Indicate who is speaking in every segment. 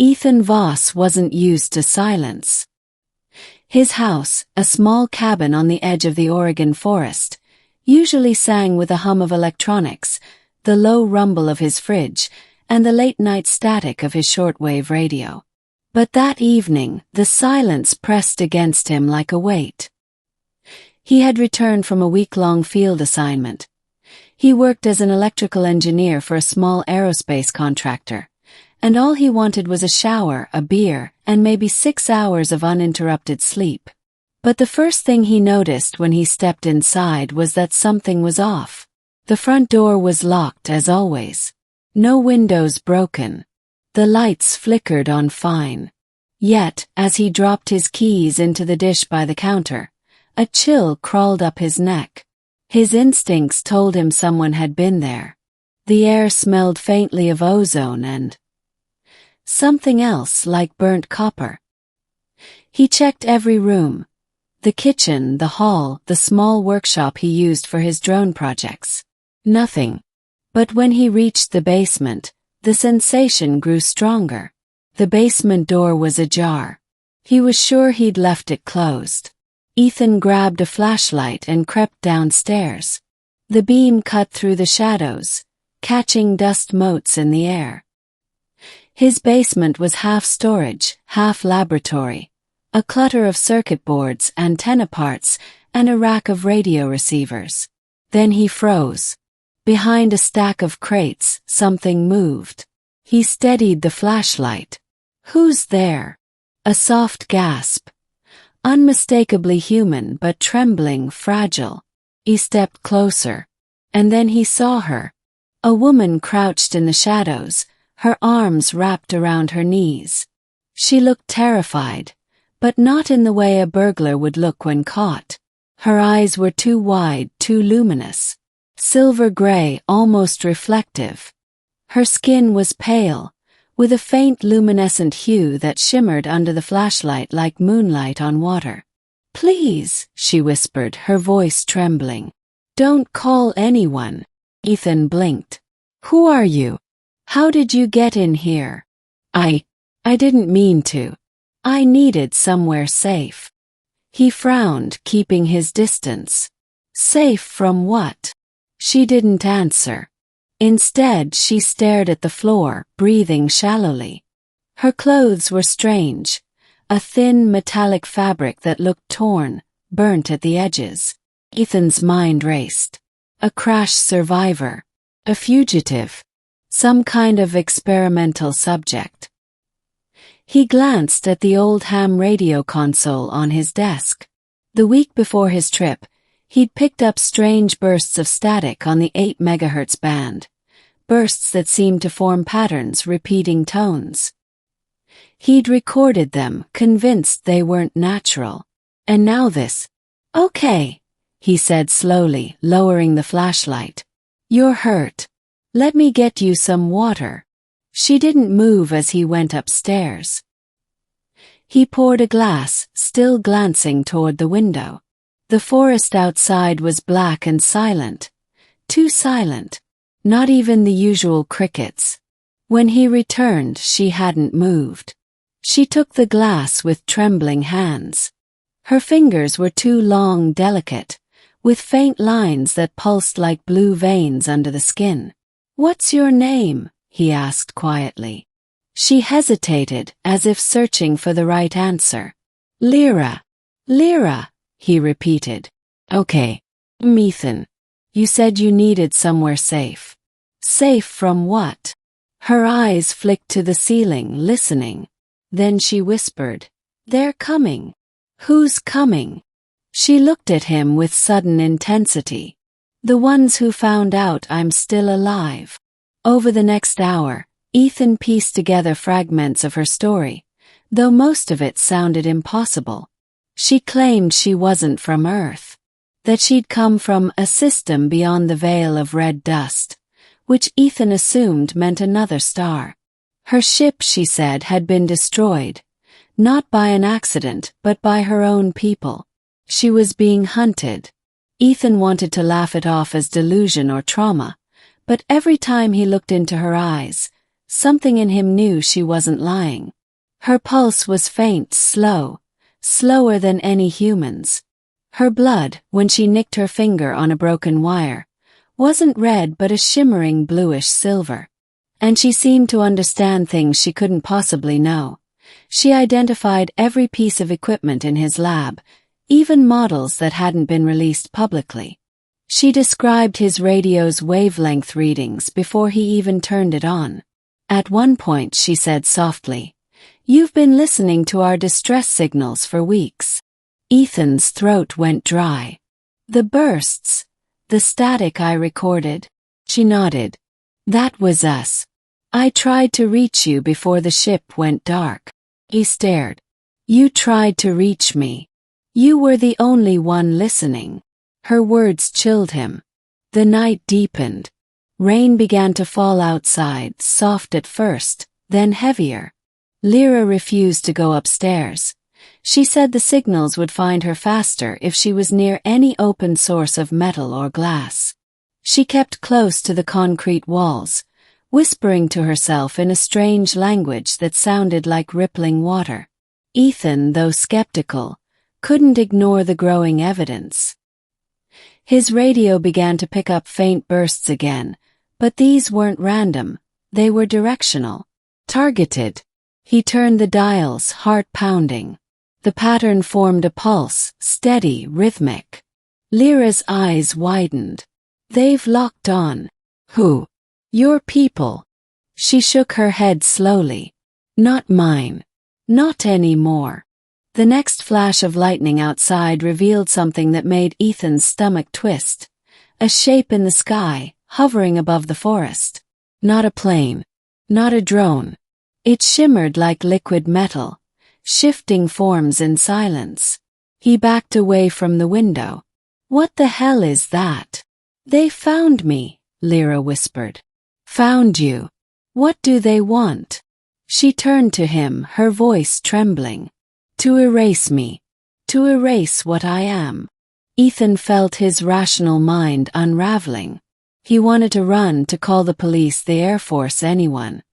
Speaker 1: Ethan Voss wasn't used to silence. His house, a small cabin on the edge of the Oregon forest, usually sang with a hum of electronics, the low rumble of his fridge, and the late-night static of his shortwave radio. But that evening, the silence pressed against him like a weight. He had returned from a week-long field assignment. He worked as an electrical engineer for a small aerospace contractor, and all he wanted was a shower, a beer, and maybe 6 hours of uninterrupted sleep. But the first thing he noticed when he stepped inside was that something was off. The front door was locked as always. No windows broken. The lights flickered on fine. Yet, as he dropped his keys into the dish by the counter, a chill crawled up his neck. His instincts told him someone had been there. The air smelled faintly of ozone and something else like burnt copper. He checked every room. The kitchen, the hall, the small workshop he used for his drone projects. Nothing. But when he reached the basement, the sensation grew stronger. The basement door was ajar. He was sure he'd left it closed. Ethan grabbed a flashlight and crept downstairs. The beam cut through the shadows, catching dust motes in the air. His basement was half storage, half laboratory, a clutter of circuit boards, antenna parts, and a rack of radio receivers. Then he froze. Behind a stack of crates, something moved. He steadied the flashlight. Who's there? A soft gasp. Unmistakably human but trembling, fragile. He stepped closer. And then he saw her. A woman crouched in the shadows, her arms wrapped around her knees. She looked terrified, but not in the way a burglar would look when caught. Her eyes were too wide, too luminous. Silver gray, almost reflective. Her skin was pale, with a faint luminescent hue that shimmered under the flashlight like moonlight on water. "Please," she whispered, her voice trembling. "Don't call anyone." Ethan blinked. "Who are you? How did you get in here?" I didn't mean to. I needed somewhere safe." He frowned, keeping his distance. "Safe from what?" She didn't answer. Instead, she stared at the floor, breathing shallowly. Her clothes were strange, a thin metallic fabric that looked torn, burnt at the edges. Ethan's mind raced. A crash survivor. A fugitive. Some kind of experimental subject. He glanced at the old ham radio console on his desk. The week before his trip, he'd picked up strange bursts of static on the 8 MHz band. Bursts that seemed to form patterns, repeating tones. He'd recorded them, convinced they weren't natural. And now this. "Okay," he said slowly, lowering the flashlight. "You're hurt. Let me get you some water." She didn't move as he went upstairs. He poured a glass, still glancing toward the window. The forest outside was black and silent. Too silent. Not even the usual crickets. When he returned, she hadn't moved. She took the glass with trembling hands. Her fingers were too long, delicate, with faint lines that pulsed like blue veins under the skin. "What's your name?" he asked quietly. She hesitated, as if searching for the right answer. "Lyra. Lyra," he repeated. "Okay. Ethan. You said you needed somewhere safe." "Safe from what?" Her eyes flicked to the ceiling, listening. Then she whispered, "They're coming." "Who's coming?" She looked at him with sudden intensity. "The ones who found out I'm still alive." Over the next hour, Ethan pieced together fragments of her story, though most of it sounded impossible. She claimed she wasn't from Earth, that she'd come from a system beyond the veil of red dust, which Ethan assumed meant another star. Her ship, she said, had been destroyed, not by an accident but by her own people. She was being hunted. Ethan wanted to laugh it off as delusion or trauma, but every time he looked into her eyes, something in him knew she wasn't lying. Her pulse was faint, slow, slower than any human's. Her blood, when she nicked her finger on a broken wire, wasn't red but a shimmering bluish silver. And she seemed to understand things she couldn't possibly know. She identified every piece of equipment in his lab, even models that hadn't been released publicly. She described his radio's wavelength readings before he even turned it on. At one point she said softly, "You've been listening to our distress signals for weeks." Ethan's throat went dry. "The bursts, the static I recorded?" She nodded. "That was us. I tried to reach you before the ship went dark." He stared. "You tried to reach me. You were the only one listening." Her words chilled him. The night deepened. Rain began to fall outside, soft at first, then heavier. Lyra refused to go upstairs. She said the signals would find her faster if she was near any open source of metal or glass. She kept close to the concrete walls, whispering to herself in a strange language that sounded like rippling water. Ethan, though skeptical, couldn't ignore the growing evidence. His radio began to pick up faint bursts again, but these weren't random, they were directional, targeted. He turned the dials, heart pounding. The pattern formed a pulse, steady, rhythmic. Lyra's eyes widened. "They've locked on." "Who?" "Your people." She shook her head slowly. "Not mine. Not anymore." The next flash of lightning outside revealed something that made Ethan's stomach twist. A shape in the sky, hovering above the forest. Not a plane. Not a drone. It shimmered like liquid metal, shifting forms in silence. He backed away from the window. "What the hell is that?" "They found me," Lyra whispered. "Found you? What do they want?" She turned to him, her voice trembling. "To erase me. To erase what I am." Ethan felt his rational mind unraveling. He wanted to run, to call the police, the Air Force, anyone.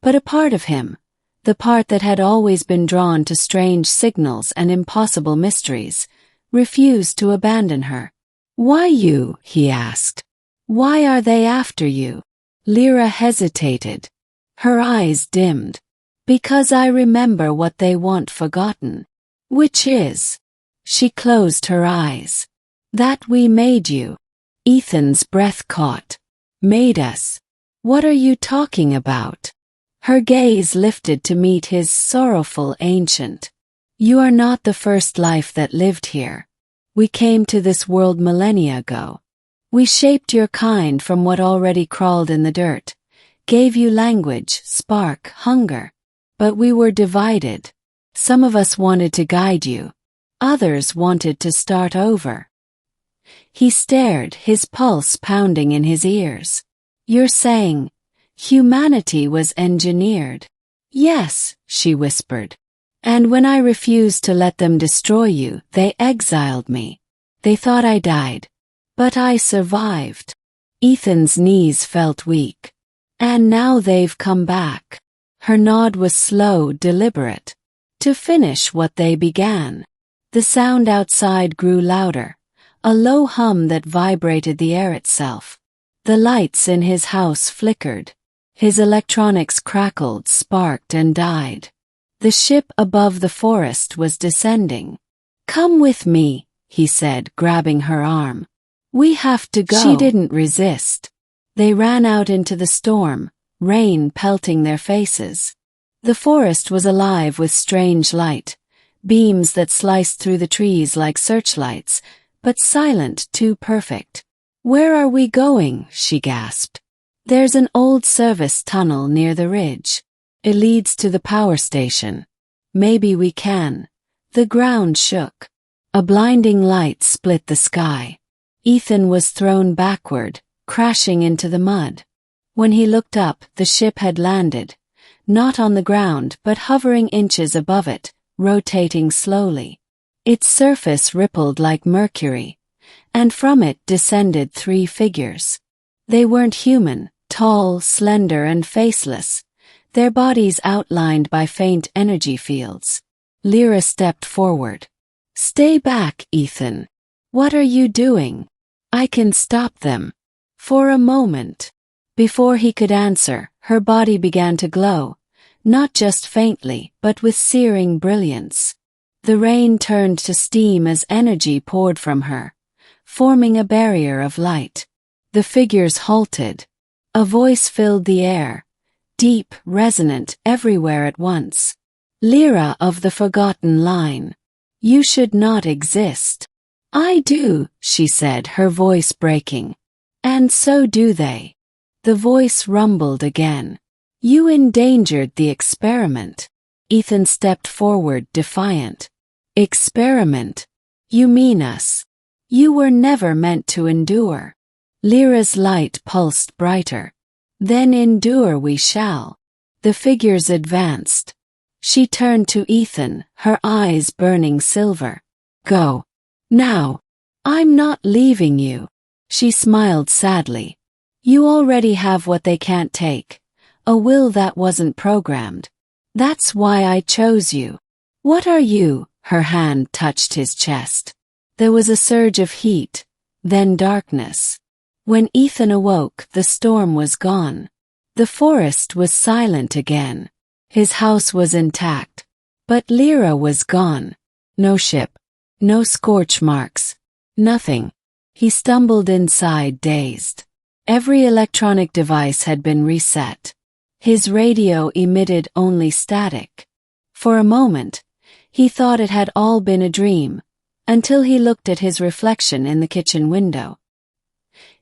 Speaker 1: But a part of him, the part that had always been drawn to strange signals and impossible mysteries, refused to abandon her. "Why you?" he asked. "Why are they after you?" Lyra hesitated. Her eyes dimmed. "Because I remember what they want forgotten." "Which is?" She closed her eyes. "That we made you." Ethan's breath caught. "Made us? What are you talking about?" Her gaze lifted to meet his, sorrowful, ancient. "You are not the first life that lived here. We came to this world millennia ago. We shaped your kind from what already crawled in the dirt, gave you language, spark, hunger. But we were divided. Some of us wanted to guide you. Others wanted to start over." He stared, his pulse pounding in his ears. "You're saying humanity was engineered?" "Yes," she whispered. "And when I refused to let them destroy you, they exiled me. They thought I died. But I survived." Ethan's knees felt weak. "And now they've come back." Her nod was slow, deliberate. "To finish what they began." The sound outside grew louder, a low hum that vibrated the air itself. The lights in his house flickered. His electronics crackled, sparked, and died. The ship above the forest was descending. "Come with me," he said, grabbing her arm. "We have to go." She didn't resist. They ran out into the storm, rain pelting their faces. The forest was alive with strange light, beams that sliced through the trees like searchlights, but silent, too perfect. "Where are we going?" she gasped. "There's an old service tunnel near the ridge. It leads to the power station. Maybe we can." The ground shook. A blinding light split the sky. Ethan was thrown backward, crashing into the mud. When he looked up, the ship had landed, not on the ground but hovering inches above it, rotating slowly. Its surface rippled like mercury, and from it descended 3 figures. They weren't human, tall, slender, and faceless. their bodies outlined by faint energy fields. Lyra stepped forward. "Stay back, Ethan. What are you doing? I can stop them." For a moment. Before he could answer, her body began to glow, not just faintly, but with searing brilliance. The rain turned to steam as energy poured from her, forming a barrier of light. The figures halted. A voice filled the air, deep, resonant, everywhere at once. "Lyra of the forgotten line. You should not exist." "I do," she said, her voice breaking. "And so do they." The voice rumbled again. "You endangered the experiment." Ethan stepped forward, defiant. "Experiment? You mean us. You were never meant to endure." Lyra's light pulsed brighter. "Then endure we shall." The figures advanced. She turned to Ethan, her eyes burning silver. "Go. Now. I'm not leaving you." She smiled sadly. "You already have what they can't take. A will that wasn't programmed. That's why I chose you." "What are you?" Her hand touched his chest. There was a surge of heat, then darkness. When Ethan awoke, the storm was gone. The forest was silent again. His house was intact. But Lyra was gone. No ship. No scorch marks. Nothing. He stumbled inside, dazed. Every electronic device had been reset. His radio emitted only static. For a moment, he thought it had all been a dream, until he looked at his reflection in the kitchen window.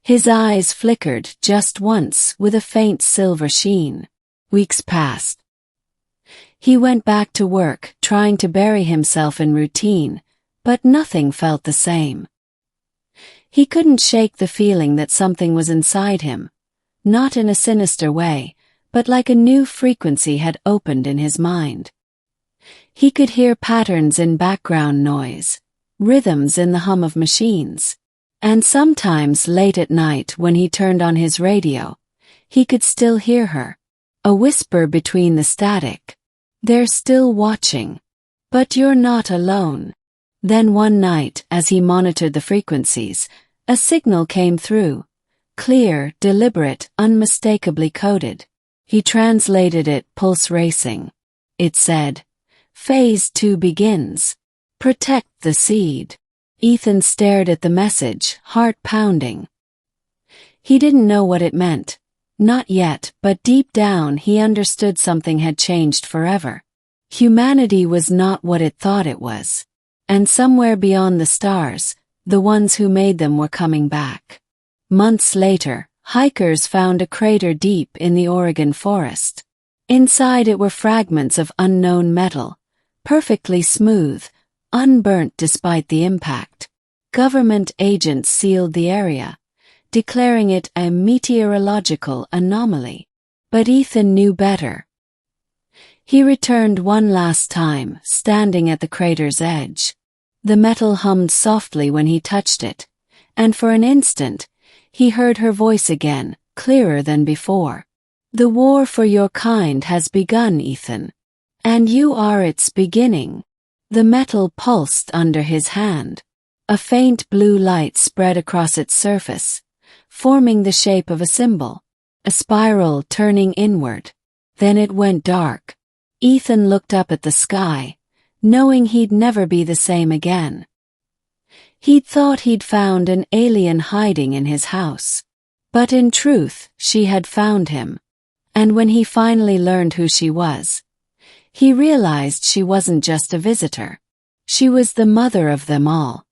Speaker 1: His eyes flickered just once with a faint silver sheen. Weeks passed. He went back to work, trying to bury himself in routine, but nothing felt the same. He couldn't shake the feeling that something was inside him, not in a sinister way, but like a new frequency had opened in his mind. He could hear patterns in background noise, rhythms in the hum of machines, and sometimes late at night when he turned on his radio, he could still hear her, a whisper between the static. "They're still watching. But you're not alone." Then one night, as he monitored the frequencies, a signal came through, clear, deliberate, unmistakably coded. He translated it, pulse racing. It said, "Phase 2 begins. Protect the seed." Ethan stared at the message, heart pounding. He didn't know what it meant. Not yet, but deep down he understood something had changed forever. Humanity was not what it thought it was. And somewhere beyond the stars, the ones who made them were coming back. Months later, hikers found a crater deep in the Oregon forest. Inside it were fragments of unknown metal, perfectly smooth, unburnt despite the impact. Government agents sealed the area, declaring it a meteorological anomaly. But Ethan knew better. He returned one last time, standing at the crater's edge. The metal hummed softly when he touched it, and for an instant, he heard her voice again, clearer than before. "The war for your kind has begun, Ethan. And you are its beginning." The metal pulsed under his hand. A faint blue light spread across its surface, forming the shape of a symbol, a spiral turning inward. Then it went dark. Ethan looked up at the sky, knowing he'd never be the same again. He'd thought he'd found an alien hiding in his house. But in truth, she had found him. And when he finally learned who she was, he realized she wasn't just a visitor. She was the mother of them all.